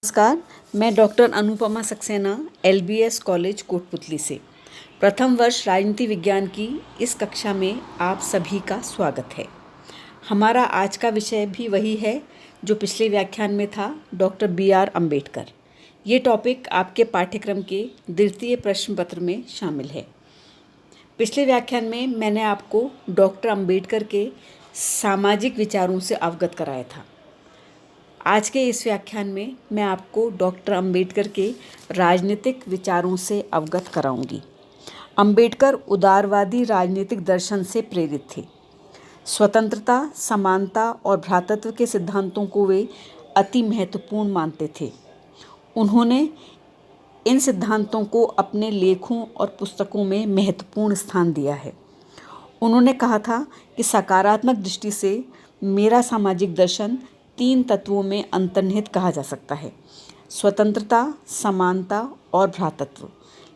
नमस्कार। मैं doctor Anupama Saxena LBS college Kotputli से प्रथम वर्ष राजनीति विज्ञान की इस कक्षा में आप सभी का स्वागत है। हमारा आज का विषय भी वही है जो पिछले व्याख्यान में था, डॉक्टर BR अम्बेडकर। ये टॉपिक आपके पाठ्यक्रम के द्वितीय प्रश्न पत्र में शामिल है। पिछले व्याख्यान में मैंने आपको डॉक्टर अम्बेडकर के सामाजिक विचारों से अवगत कराया था। आज के इस व्याख्यान में मैं आपको डॉक्टर अम्बेडकर के राजनीतिक विचारों से अवगत कराऊंगी। अम्बेडकर उदारवादी राजनीतिक दर्शन से प्रेरित थे। स्वतंत्रता, समानता और भ्रातृत्व के सिद्धांतों को वे अति महत्वपूर्ण मानते थे। उन्होंने इन सिद्धांतों को अपने लेखों और पुस्तकों में महत्वपूर्ण स्थान दिया है। उन्होंने कहा था कि सकारात्मक दृष्टि से मेरा सामाजिक दर्शन 3 तत्वों में अंतर्निहित कहा जा सकता है: स्वतंत्रता, समानता और भ्रातृत्व।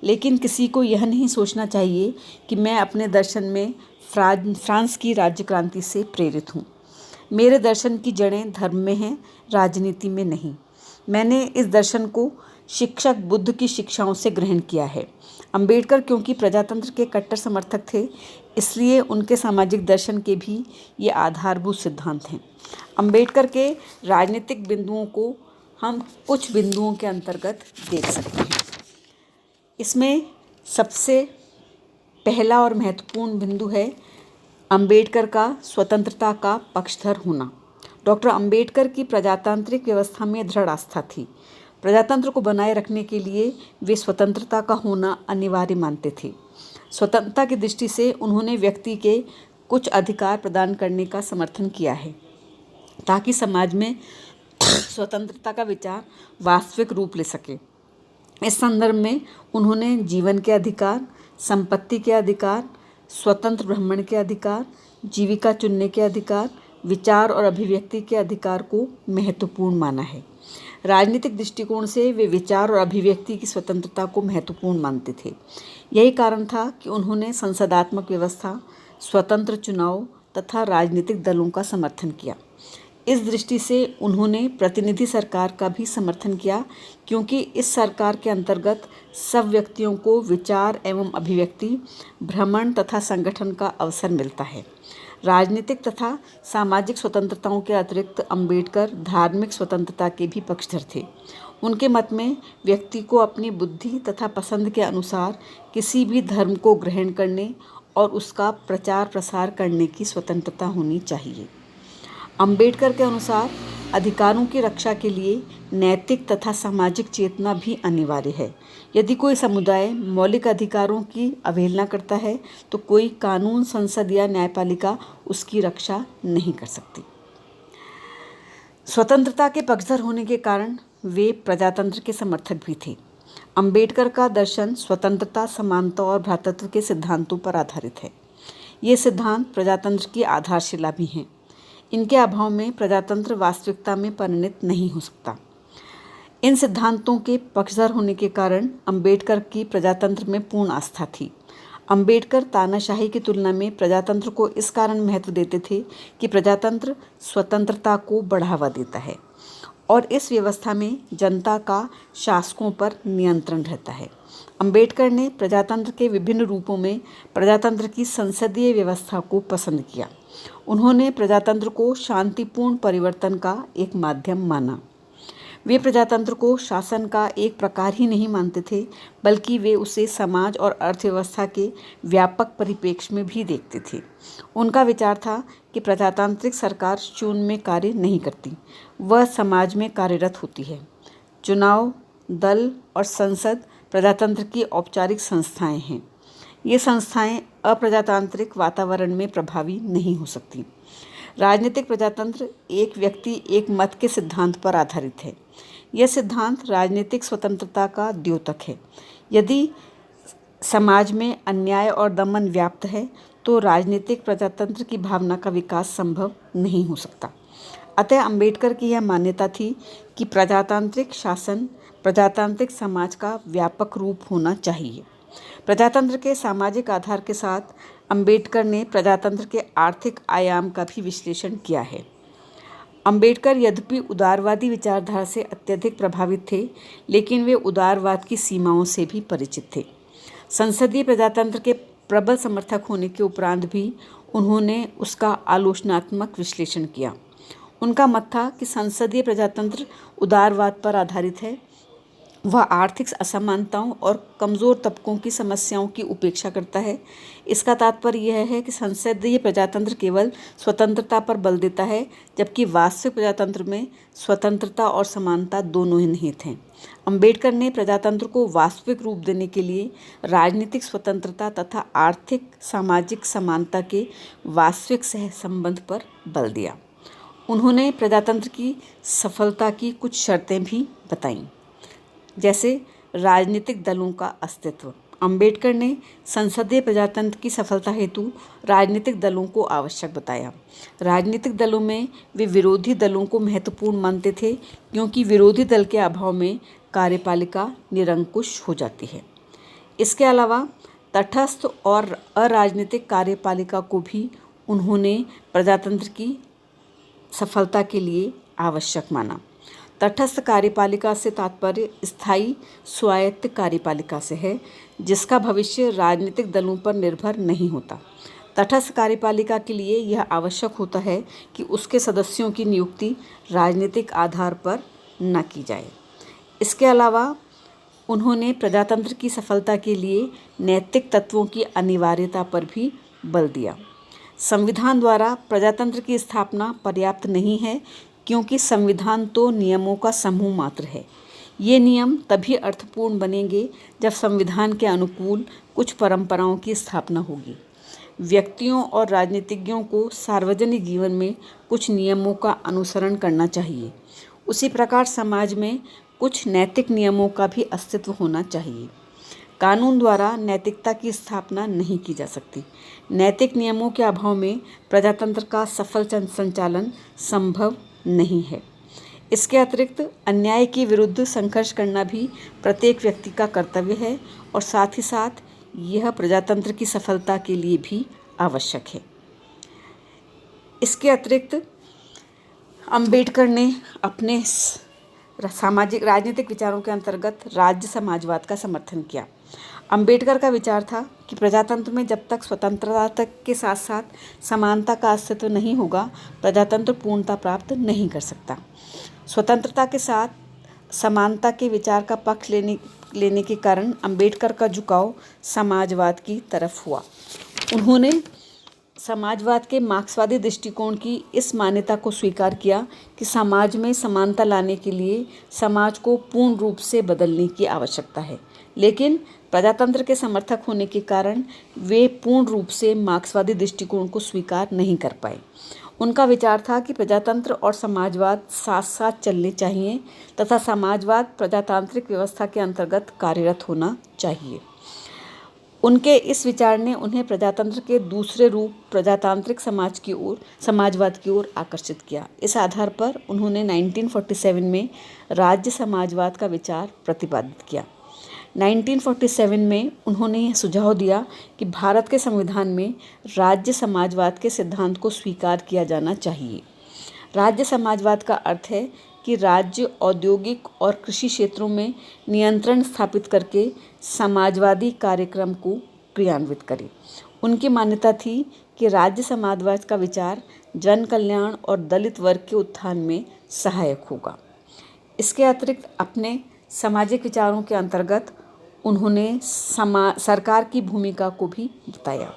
लेकिन किसी को यह नहीं सोचना चाहिए कि मैं अपने दर्शन में फ्रांस की राज्य क्रांति से प्रेरित हूँ। मेरे दर्शन की जड़ें धर्म में हैं, राजनीति में नहीं। मैंने इस दर्शन को शिक्षक बुद्ध की शिक्षाओं से ग्रहण किया है। अम्बेडकर क्योंकि प्रजातंत्र के कट्टर समर्थक थे, इसलिए उनके सामाजिक दर्शन के भी ये आधारभूत सिद्धांत हैं। अम्बेडकर के राजनीतिक बिंदुओं को हम कुछ बिंदुओं के अंतर्गत देख सकते हैं। इसमें सबसे पहला और महत्वपूर्ण बिंदु है अम्बेडकर का स्वतंत्रता का पक्षधर होना। डॉक्टर अम्बेडकर की प्रजातांत्रिक व्यवस्था में दृढ़ आस्था थी। प्रजातंत्र को बनाए रखने के लिए वे स्वतंत्रता का होना अनिवार्य मानते थे। स्वतंत्रता की दृष्टि से उन्होंने व्यक्ति के कुछ अधिकार प्रदान करने का समर्थन किया है ताकि समाज में स्वतंत्रता का विचार वास्तविक रूप ले सके। इस संदर्भ में उन्होंने जीवन के अधिकार, संपत्ति के अधिकार, स्वतंत्र भ्रमण के अधिकार, जीविका चुनने के अधिकार, विचार और अभिव्यक्ति के अधिकार को महत्वपूर्ण माना है। राजनीतिक दृष्टिकोण से वे विचार और अभिव्यक्ति की स्वतंत्रता को महत्वपूर्ण मानते थे। यही कारण था कि उन्होंने संसदात्मक व्यवस्था, स्वतंत्र चुनाव तथा राजनीतिक दलों का समर्थन किया। इस दृष्टि से उन्होंने प्रतिनिधि सरकार का भी समर्थन किया, क्योंकि इस सरकार के अंतर्गत सब व्यक्तियों को विचार एवं अभिव्यक्ति, भ्रमण तथा संगठन का अवसर मिलता है। राजनीतिक तथा सामाजिक स्वतंत्रताओं के अतिरिक्त अम्बेडकर धार्मिक स्वतंत्रता के भी पक्षधर थे। उनके मत में व्यक्ति को अपनी बुद्धि तथा पसंद के अनुसार किसी भी धर्म को ग्रहण करने और उसका प्रचार प्रसार करने की स्वतंत्रता होनी चाहिए। अम्बेडकर के अनुसार अधिकारों की रक्षा के लिए नैतिक तथा सामाजिक चेतना भी अनिवार्य है। यदि कोई समुदाय मौलिक अधिकारों की अवहेलना करता है तो कोई कानून, संसद या न्यायपालिका उसकी रक्षा नहीं कर सकती। स्वतंत्रता के पक्षधर होने के कारण वे प्रजातंत्र के समर्थक भी थे। अम्बेडकर का दर्शन स्वतंत्रता, समानता और भ्रातृत्व के सिद्धांतों पर आधारित है। ये सिद्धांत प्रजातंत्र की आधारशिला भी हैं। इनके अभाव में प्रजातंत्र वास्तविकता में परिणत नहीं हो सकता। इन सिद्धांतों के पक्षधर होने के कारण अम्बेडकर की प्रजातंत्र में पूर्ण आस्था थी। अम्बेडकर तानाशाही की तुलना में प्रजातंत्र को इस कारण महत्व देते थे कि प्रजातंत्र स्वतंत्रता को बढ़ावा देता है और इस व्यवस्था में जनता का शासकों पर नियंत्रण रहता है। अम्बेडकर ने प्रजातंत्र के विभिन्न रूपों में प्रजातंत्र की संसदीय व्यवस्था को पसंद किया। उन्होंने प्रजातंत्र को शांतिपूर्ण परिवर्तन का एक माध्यम माना। वे प्रजातंत्र को शासन का एक प्रकार ही नहीं मानते थे, बल्कि वे उसे समाज और अर्थव्यवस्था के व्यापक परिप्रेक्ष्य में भी देखते थे। उनका विचार था कि प्रजातांत्रिक सरकार शून्य में कार्य नहीं करती, वह समाज में कार्यरत होती है। चुनाव, दल और संसद प्रजातंत्र की औपचारिक संस्थाएं हैं। ये संस्थाएं अप्रजातांत्रिक वातावरण में प्रभावी नहीं हो सकती। राजनीतिक प्रजातंत्र एक व्यक्ति एक मत के सिद्धांत पर आधारित है। यह सिद्धांत राजनीतिक स्वतंत्रता का द्योतक है। यदि समाज में अन्याय और दमन व्याप्त है तो राजनीतिक प्रजातंत्र की भावना का विकास संभव नहीं हो सकता। अतः अम्बेडकर की यह मान्यता थी कि प्रजातांत्रिक शासन प्रजातांत्रिक समाज का व्यापक रूप होना चाहिए। प्रजातंत्र के सामाजिक आधार के साथ अम्बेडकर ने प्रजातंत्र के आर्थिक आयाम का भी विश्लेषण किया है। अंबेडकर यद्यपि उदारवादी विचारधारा से अत्यधिक प्रभावित थे, लेकिन वे उदारवाद की सीमाओं से भी परिचित थे। संसदीय प्रजातंत्र के प्रबल समर्थक होने के उपरांत भी उन्होंने उसका आलोचनात्मक विश्लेषण किया। उनका मत था कि संसदीय प्रजातंत्र उदारवाद पर आधारित है। वह आर्थिक असमानताओं और कमज़ोर तबकों की समस्याओं की उपेक्षा करता है। इसका तात्पर्य यह है कि संसदीय प्रजातंत्र केवल स्वतंत्रता पर बल देता है, जबकि वास्तविक प्रजातंत्र में स्वतंत्रता और समानता दोनों ही निहित हैं। अंबेडकर ने प्रजातंत्र को वास्तविक रूप देने के लिए राजनीतिक स्वतंत्रता तथा आर्थिक सामाजिक समानता के वास्तविक सहसंबंध पर बल दिया। उन्होंने प्रजातंत्र की सफलता की कुछ शर्तें भी बताईं, जैसे राजनीतिक दलों का अस्तित्व। अंबेडकर ने संसदीय प्रजातंत्र की सफलता हेतु राजनीतिक दलों को आवश्यक बताया। राजनीतिक दलों में वे विरोधी दलों को महत्वपूर्ण मानते थे, क्योंकि विरोधी दल के अभाव में कार्यपालिका निरंकुश हो जाती है। इसके अलावा तटस्थ और अराजनीतिक कार्यपालिका को भी उन्होंने प्रजातंत्र की सफलता के लिए आवश्यक माना। तटस्थ कार्यपालिका से तात्पर्य स्थायी स्वायत्त कार्यपालिका से है, जिसका भविष्य राजनीतिक दलों पर निर्भर नहीं होता। तटस्थ कार्यपालिका के लिए यह आवश्यक होता है कि उसके सदस्यों की नियुक्ति राजनीतिक आधार पर न की जाए। इसके अलावा उन्होंने प्रजातंत्र की सफलता के लिए नैतिक तत्वों की अनिवार्यता पर भी बल दिया। संविधान द्वारा प्रजातंत्र की स्थापना पर्याप्त नहीं है, क्योंकि संविधान तो नियमों का समूह मात्र है। ये नियम तभी अर्थपूर्ण बनेंगे जब संविधान के अनुकूल कुछ परंपराओं की स्थापना होगी। व्यक्तियों और राजनीतिज्ञों को सार्वजनिक जीवन में कुछ नियमों का अनुसरण करना चाहिए। उसी प्रकार समाज में कुछ नैतिक नियमों का भी अस्तित्व होना चाहिए। कानून द्वारा नैतिकता की स्थापना नहीं की जा सकती। नैतिक नियमों के अभाव में प्रजातंत्र का सफल संचालन संभव नहीं है। इसके अतिरिक्त अन्याय के विरुद्ध संघर्ष करना भी प्रत्येक व्यक्ति का कर्तव्य है, और साथ ही साथ यह प्रजातंत्र की सफलता के लिए भी आवश्यक है। इसके अतिरिक्त अंबेडकर ने अपने सामाजिक राजनीतिक विचारों के अंतर्गत राज्य समाजवाद का समर्थन किया। अंबेडकर का विचार था कि प्रजातंत्र में जब तक स्वतंत्रता तक के साथ साथ समानता का अस्तित्व नहीं होगा, प्रजातंत्र पूर्णता प्राप्त नहीं कर सकता। स्वतंत्रता के साथ समानता के विचार का पक्ष लेने के कारण अंबेडकर का झुकाव समाजवाद की तरफ हुआ। उन्होंने समाजवाद के मार्क्सवादी दृष्टिकोण की इस मान्यता को स्वीकार किया कि समाज में समानता लाने के लिए समाज को पूर्ण रूप से बदलने की आवश्यकता है, लेकिन प्रजातंत्र के समर्थक होने के कारण वे पूर्ण रूप से मार्क्सवादी दृष्टिकोण को स्वीकार नहीं कर पाए। उनका विचार था कि प्रजातंत्र और समाजवाद साथ साथ चलने चाहिए तथा समाजवाद प्रजातांत्रिक व्यवस्था के अंतर्गत कार्यरत होना चाहिए। उनके इस विचार ने उन्हें प्रजातंत्र के दूसरे रूप प्रजातांत्रिक समाजवाद की ओर आकर्षित किया। इस आधार पर उन्होंने 1947 में राज्य समाजवाद का विचार प्रतिपादित किया। 1947 में उन्होंने यह सुझाव दिया कि भारत के संविधान में राज्य समाजवाद के सिद्धांत को स्वीकार किया जाना चाहिए। राज्य समाजवाद का अर्थ है कि राज्य औद्योगिक और कृषि क्षेत्रों में नियंत्रण स्थापित करके समाजवादी कार्यक्रम को क्रियान्वित करे। उनकी मान्यता थी कि राज्य समाजवाद का विचार जन कल्याण और दलित वर्ग के उत्थान में सहायक होगा। इसके अतिरिक्त अपने सामाजिक विचारों के अंतर्गत उन्होंने सरकार की भूमिका को भी बताया।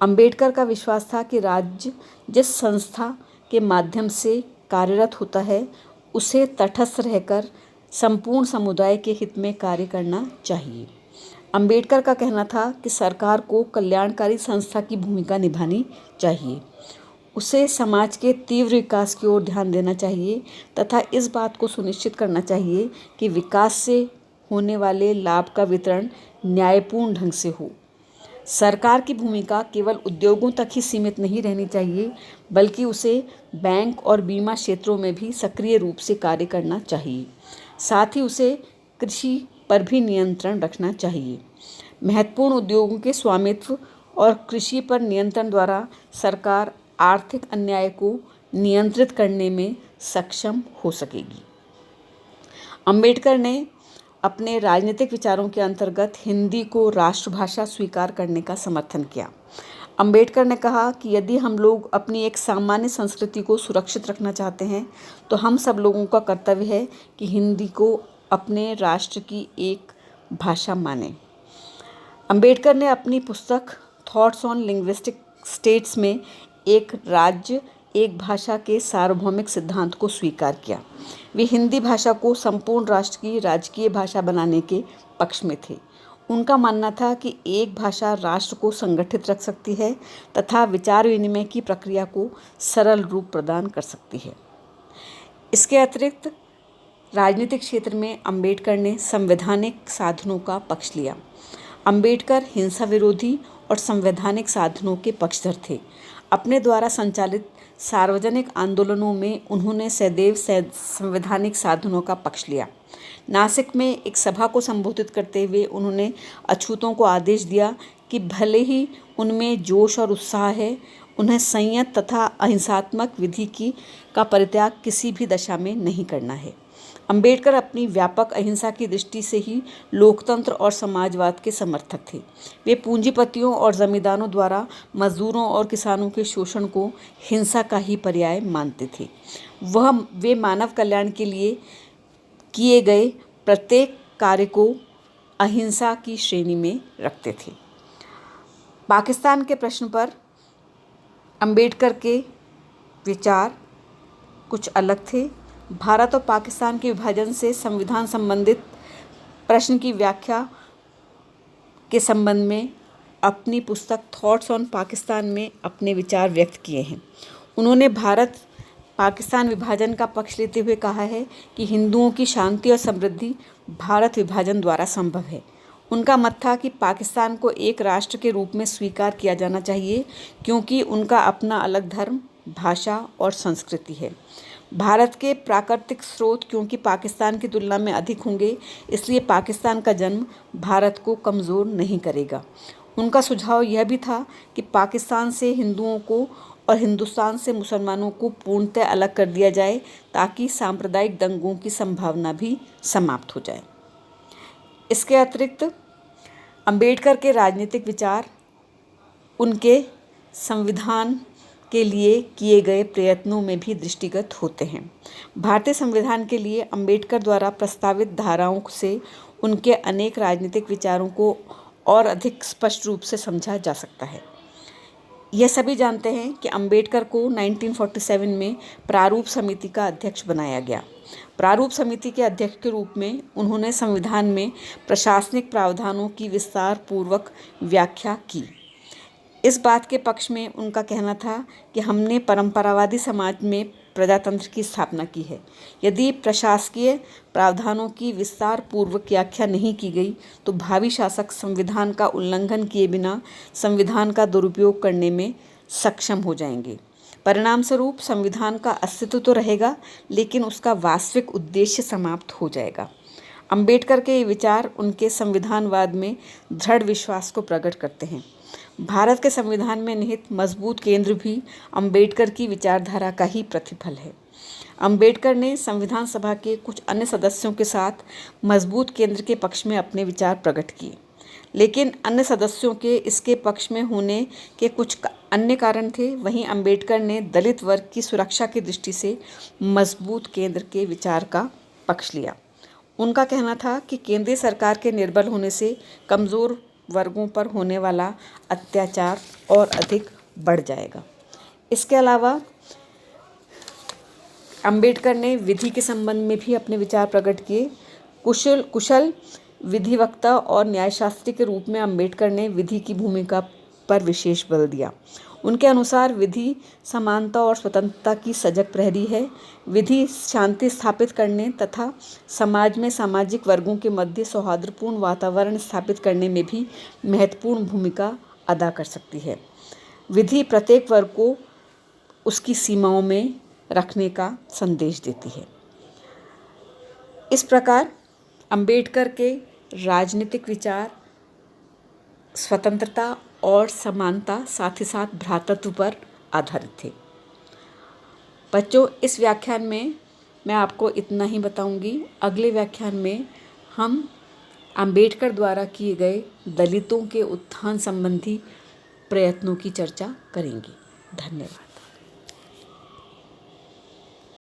अंबेडकर का विश्वास था कि राज्य जिस संस्था के माध्यम से कार्यरत होता है, उसे तटस्थ रहकर संपूर्ण समुदाय के हित में कार्य करना चाहिए। अंबेडकर का कहना था कि सरकार को कल्याणकारी संस्था की भूमिका निभानी चाहिए। उसे समाज के तीव्र विकास की ओर ध्यान देना चाहिए तथा इस बात को सुनिश्चित करना चाहिए कि विकास से होने वाले लाभ का वितरण न्यायपूर्ण ढंग से हो। सरकार की भूमिका केवल उद्योगों तक ही सीमित नहीं रहनी चाहिए, बल्कि उसे बैंक और बीमा क्षेत्रों में भी सक्रिय रूप से कार्य करना चाहिए। साथ ही उसे कृषि पर भी नियंत्रण रखना चाहिए। महत्वपूर्ण उद्योगों के स्वामित्व और कृषि पर नियंत्रण द्वारा सरकार आर्थिक अन्याय को नियंत्रित करने में सक्षम हो सकेगी। अंबेडकर ने अपने राजनीतिक विचारों के अंतर्गत हिंदी को राष्ट्रभाषा स्वीकार करने का समर्थन किया। अंबेडकर ने कहा कि यदि हम लोग अपनी एक सामान्य संस्कृति को सुरक्षित रखना चाहते हैं तो हम सब लोगों का कर्तव्य है कि हिंदी को अपने राष्ट्र की एक भाषा मानें। अंबेडकर ने अपनी पुस्तक थॉट्स ऑन लिंग्विस्टिक स्टेट्स में एक राज्य एक भाषा के सार्वभौमिक सिद्धांत को स्वीकार किया। वे हिंदी भाषा को संपूर्ण राष्ट्र की राजकीय भाषा बनाने के पक्ष में थे। उनका मानना था कि एक भाषा राष्ट्र को संगठित रख सकती है तथा विचार विनिमय की प्रक्रिया को सरल रूप प्रदान कर सकती है। इसके अतिरिक्त राजनीतिक क्षेत्र में अंबेडकर ने संवैधानिक साधनों का पक्ष लिया। अंबेडकर हिंसा विरोधी और संवैधानिक साधनों के पक्षधर थे। अपने द्वारा संचालित सार्वजनिक आंदोलनों में उन्होंने सदैव संवैधानिक साधनों का पक्ष लिया। नासिक में एक सभा को संबोधित करते हुए उन्होंने अछूतों को आदेश दिया कि भले ही उनमें जोश और उत्साह है, उन्हें संयत तथा अहिंसात्मक विधि का परित्याग किसी भी दशा में नहीं करना है। अंबेडकर अपनी व्यापक अहिंसा की दृष्टि से ही लोकतंत्र और समाजवाद के समर्थक थे। वे पूंजीपतियों और जमींदारों द्वारा मजदूरों और किसानों के शोषण को हिंसा का ही पर्याय मानते थे। वे मानव कल्याण के लिए किए गए प्रत्येक कार्य को अहिंसा की श्रेणी में रखते थे। पाकिस्तान के प्रश्न पर अंबेडकर के विचार कुछ अलग थे। भारत और पाकिस्तान के विभाजन से संविधान संबंधित प्रश्न की व्याख्या के संबंध में अपनी पुस्तक थॉट्स ऑन पाकिस्तान में अपने विचार व्यक्त किए हैं। उन्होंने भारत पाकिस्तान विभाजन का पक्ष लेते हुए कहा है कि हिंदुओं की शांति और समृद्धि भारत विभाजन द्वारा संभव है। उनका मत था कि पाकिस्तान को एक राष्ट्र के रूप में स्वीकार किया जाना चाहिए क्योंकि उनका अपना अलग धर्म, भाषा और संस्कृति है। भारत के प्राकृतिक स्रोत क्योंकि पाकिस्तान की तुलना में अधिक होंगे, इसलिए पाकिस्तान का जन्म भारत को कमज़ोर नहीं करेगा। उनका सुझाव यह भी था कि पाकिस्तान से हिंदुओं को और हिंदुस्तान से मुसलमानों को पूर्णतः अलग कर दिया जाए ताकि सांप्रदायिक दंगों की संभावना भी समाप्त हो जाए। इसके अतिरिक्त अंबेडकर के राजनीतिक विचार उनके संविधान के लिए किए गए प्रयत्नों में भी दृष्टिगत होते हैं। भारतीय संविधान के लिए अंबेडकर द्वारा प्रस्तावित धाराओं से उनके अनेक राजनीतिक विचारों को और अधिक स्पष्ट रूप से समझा जा सकता है। यह सभी जानते हैं कि अंबेडकर को 1947 में प्रारूप समिति का अध्यक्ष बनाया गया। प्रारूप समिति के अध्यक्ष के रूप में उन्होंने संविधान में प्रशासनिक प्रावधानों की विस्तार पूर्वक व्याख्या की। इस बात के पक्ष में उनका कहना था कि हमने परंपरावादी समाज में प्रजातंत्र की स्थापना की है। यदि प्रशासकीय प्रावधानों की विस्तार पूर्वक व्याख्या नहीं की गई तो भावी शासक संविधान का उल्लंघन किए बिना संविधान का दुरुपयोग करने में सक्षम हो जाएंगे। परिणाम स्वरूप संविधान का अस्तित्व तो रहेगा लेकिन उसका वास्तविक उद्देश्य समाप्त हो जाएगा। अंबेडकर के ये विचार उनके संविधानवाद में दृढ़ विश्वास को प्रकट करते हैं। भारत के संविधान में निहित मजबूत केंद्र भी अंबेडकर की विचारधारा का ही प्रतिफल है। अंबेडकर ने संविधान सभा के कुछ अन्य सदस्यों के साथ मजबूत केंद्र के पक्ष में अपने विचार प्रकट किए, लेकिन अन्य सदस्यों के इसके पक्ष में होने के कुछ अन्य कारण थे। वहीं अंबेडकर ने दलित वर्ग की सुरक्षा की दृष्टि से मजबूत केंद्र के विचार का पक्ष लिया। उनका कहना था कि केंद्रीय सरकार के निर्बल होने से कमज़ोर वर्गों पर होने वाला अत्याचार और अधिक बढ़ जाएगा। इसके अलावा अंबेडकर ने विधि के संबंध में भी अपने विचार प्रकट किए। कुशल विधिवक्ता और न्यायशास्त्री के रूप में अंबेडकर ने विधि की भूमिका पर विशेष बल दिया। उनके अनुसार विधि समानता और स्वतंत्रता की सजग प्रहरी है। विधि शांति स्थापित करने तथा समाज में सामाजिक वर्गों के मध्य सौहार्दपूर्ण वातावरण स्थापित करने में भी महत्वपूर्ण भूमिका अदा कर सकती है। विधि प्रत्येक वर्ग को उसकी सीमाओं में रखने का संदेश देती है। इस प्रकार अंबेडकर के राजनीतिक विचार स्वतंत्रता और समानता साथ ही साथ भ्रातृत्व पर आधारित थे। बच्चों, इस व्याख्यान में मैं आपको इतना ही बताऊंगी। अगले व्याख्यान में हम अंबेडकर द्वारा किए गए दलितों के उत्थान संबंधी प्रयत्नों की चर्चा करेंगे। धन्यवाद।